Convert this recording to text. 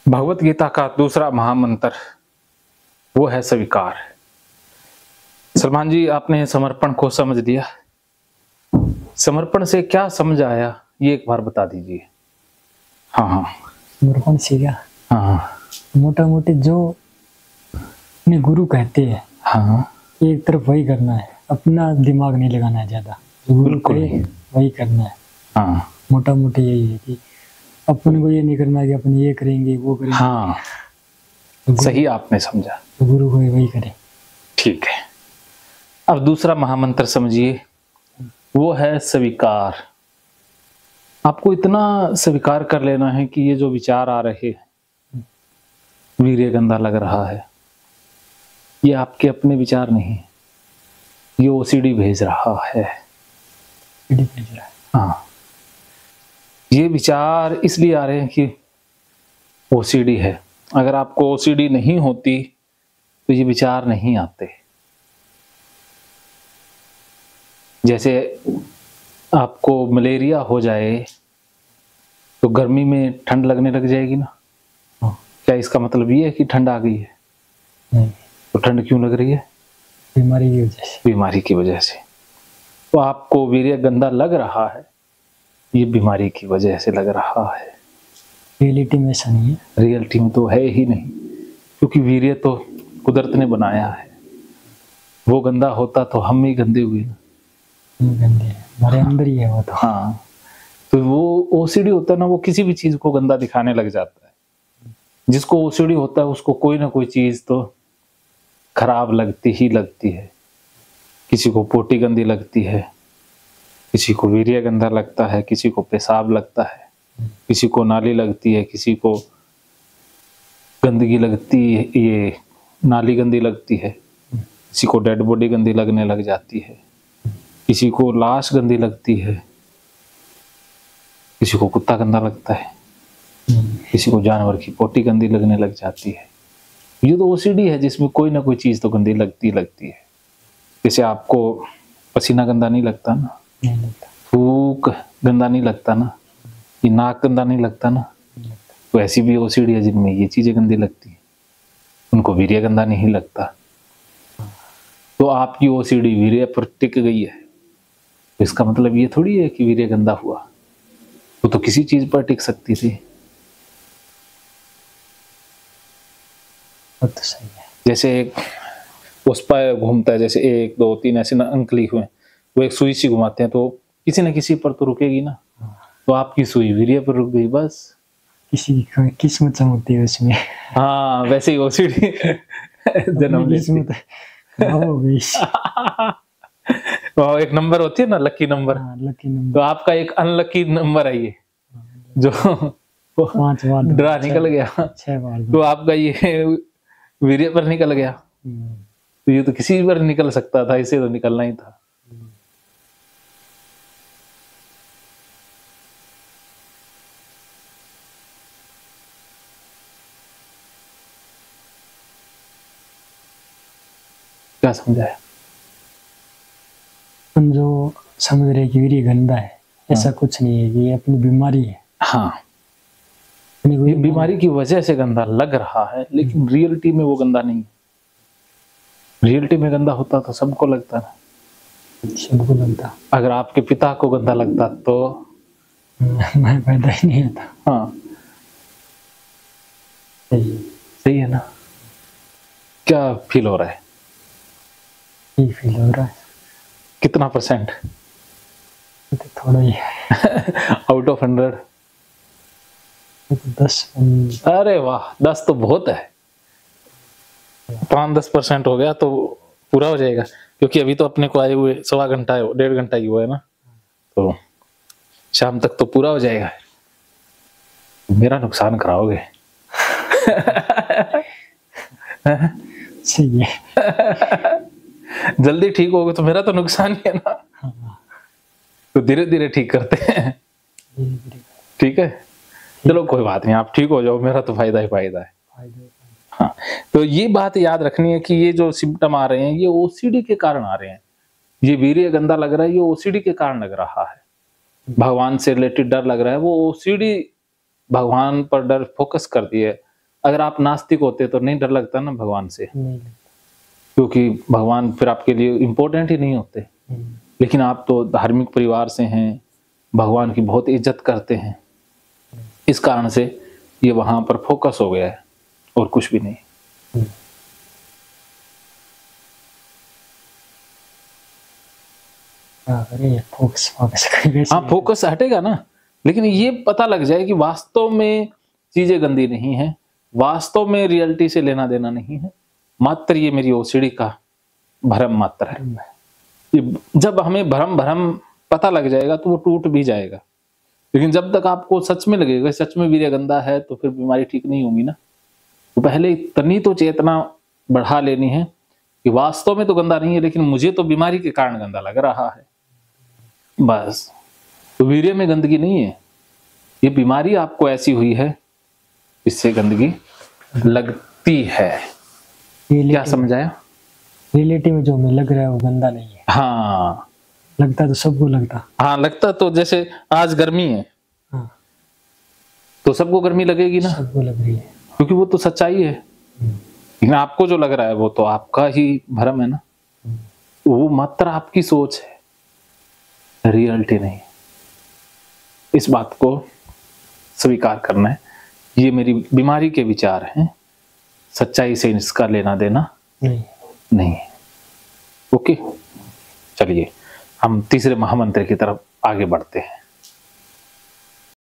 भगवत गीता का दूसरा महामंत्र वो है स्वीकार। सलमान जी, आपने समर्पण को समझ लिया। समर्पण से क्या समझ आया ये एक बार बता दीजिए। हाँ, समर्पण से क्या, हाँ, मोटा मोटी जो अपने गुरु कहते हैं हाँ, एक तरफ वही करना है, अपना दिमाग नहीं लगाना है ज्यादा। जो गुरु बिल्कुल कहे वही करना है। हाँ, मोटा मोटी यही है कि अपन को ये नहीं करना कि अपन ये करेंगे वो करेंगे। हाँ, तो सही आपने समझा। तो गुरु को वही करे। ठीक है, अब दूसरा महामंत्र समझिए, वो है स्वीकार। आपको इतना स्वीकार कर लेना है कि ये जो विचार आ रहे हैं, वीर्य गंदा लग रहा है, ये आपके अपने विचार नहीं, ये ओसीडी भेज रहा है। हाँ, ये विचार इसलिए आ रहे हैं कि ओसीडी है। अगर आपको ओसीडी नहीं होती तो ये विचार नहीं आते। जैसे आपको मलेरिया हो जाए तो गर्मी में ठंड लगने लग जाएगी ना। क्या इसका मतलब ये है कि ठंड आ गई है? नहीं, तो ठंड क्यों लग रही है? बीमारी की वजह से। बीमारी की वजह से। तो आपको वीर्य गंदा लग रहा है, ये बीमारी की वजह से लग रहा है। रियलिटी में ऐसा नहीं है। रियलिटी में तो है ही नहीं, क्योंकि वीर्य तो कुदरत ने बनाया है। वो गंदा होता तो हम ही गंदे हुए ना। गंदे है, हमारे अंदर ही है वो तो। हाँ, तो वो ओसीडी होता है ना, वो किसी भी चीज को गंदा दिखाने लग जाता है। जिसको ओसीडी होता है उसको कोई ना कोई चीज तो खराब लगती ही लगती है। किसी को पोटी गंदी लगती है, किसी को वीर्य गंदा लगता है, किसी को पेशाब लगता है, किसी को नाली लगती है, किसी को गंदगी लगती है, ये नाली गंदी लगती है, किसी को डेड बॉडी गंदी लगने लग जाती है, किसी को लाश गंदी लगती है, किसी को कुत्ता गंदा लगता है, किसी को जानवर की पोटी गंदी लगने लग जाती है। ये तो ओसीडी है जिसमें कोई ना कोई चीज तो गंदी लगती लगती है। जैसे आपको पसीना गंदा नहीं लगता ना, नहीं लगता। थूक गंदा नहीं लगता ना, ये नाक गंदा नहीं लगता ना, तो ऐसी भी ओसीडी है जिनमें ये चीजें गंदी लगती हैं, उनको वीर्य गंदा नहीं लगता। तो आपकी ओसीडी वीर्य पर टिक गई है, तो इसका मतलब ये थोड़ी है कि वीर्य गंदा हुआ। वो तो किसी चीज पर टिक सकती थी। वो तो सही है। जैसे एक उस पर घूमता है, जैसे 1 2 3 ऐसे ना अंक लिखे हुए हैं, वो एक सुई सी घुमाते हैं तो किसी न किसी पर तो रुकेगी ना। तो आपकी सुई वीर्य पर रुक गई, बस। किसी की किस्मत चमकती है उसमें। हाँ, वैसे ही ओसीडी जन्म लेती है। हो गई। वो एक नंबर होती है ना, लकी नंबर। हाँ, लकी नंबर। तो आपका एक अनलकी नंबर है ये, जो 5 बार ड्रा निकल गया, 6 बार। तो आपका ये वीर्य पर निकल गया। तो ये तो किसी पर निकल सकता था, इसे तो निकलना ही था। क्या समझाया? तुम जो समझ रहे कि वीर्य गंदा है, ऐसा कुछ नहीं है। ये अपनी बीमारी है। हाँ, अपनी ये बीमारी की वजह से गंदा लग रहा है, लेकिन रियलिटी में वो गंदा नहीं। रियलिटी में गंदा होता तो सबको लगता ना। सबको लगता। अगर आपके पिता को गंदा लगता तो मैं पैदा ही नहीं होता। हाँ, सही है ना। क्या फील हो रहा है? ये फील हो रहा है। कितना %? तो थोड़ा ही है। Out of 100? 10। अरे वाह, 10 तो बहुत है। 5-10% हो गया तो पूरा हो जाएगा, क्योंकि अभी तो अपने को आए हुए 1.25 घंटा है, 1.5 घंटा ही हुआ है ना, तो शाम तक तो पूरा हो जाएगा। मेरा नुकसान कराओगे। सही है। जल्दी ठीक होगे तो मेरा तो नुकसान ही है ना। तो धीरे धीरे ठीक करते हैं। ठीक है, चलो कोई बात नहीं, आप ठीक हो जाओ, मेरा तो फायदा ही फायदा है। हाँ, तो ये बात याद रखनी है कि ये जो सिम्टम आ रहे हैं ये ओसीडी के कारण आ रहे हैं। ये वीर्य गंदा लग रहा है, ये ओसीडी के कारण लग रहा है। भगवान से रिलेटेड डर लग रहा है, वो ओसीडी भगवान पर डर फोकस कर दिए, अगर आप नास्तिक होते तो नहीं डर लगता ना भगवान से, नहीं। क्योंकि भगवान फिर आपके लिए इम्पोर्टेंट ही नहीं होते। लेकिन आप तो धार्मिक परिवार से हैं, भगवान की बहुत इज्जत करते हैं, इस कारण से ये वहां पर फोकस हो गया है और कुछ भी नहीं। हाँ, फोकस हटेगा ना, लेकिन ये पता लग जाए कि वास्तव में चीजें गंदी नहीं है, वास्तव में रियलिटी से लेना देना नहीं है, मात्र ये मेरी ओसीडी का भ्रम मात्र है। जब हमें भ्रम पता लग जाएगा तो वो टूट भी जाएगा। लेकिन जब तक आपको सच में लगेगा सच में वीर्य गंदा है तो फिर बीमारी ठीक नहीं होगी ना। तो पहले इतनी तो चेतना बढ़ा लेनी है कि वास्तव में तो गंदा नहीं है, लेकिन मुझे तो बीमारी के कारण गंदा लग रहा है, बस। तो वीर्य में गंदगी नहीं है, ये बीमारी आपको ऐसी हुई है इससे गंदगी लगती है। क्या समझाया? रिलेटिव में जो हमें लग रहा है वो गंदा नहीं है। हाँ, लगता तो सबको लगता। हाँ, लगता तो जैसे आज गर्मी है, हाँ, तो सबको गर्मी लगेगी ना, सबको लग रही है, क्योंकि वो तो सच्चाई है। लेकिन आपको जो लग रहा है वो तो आपका ही भ्रम है ना, वो मात्र आपकी सोच है, रियलिटी नहीं। इस बात को स्वीकार करना है, ये मेरी बीमारी के विचार हैं, सच्चाई से इसका लेना देना नहीं। ओके, चलिए हम तीसरे महामंत्र की तरफ आगे बढ़ते हैं।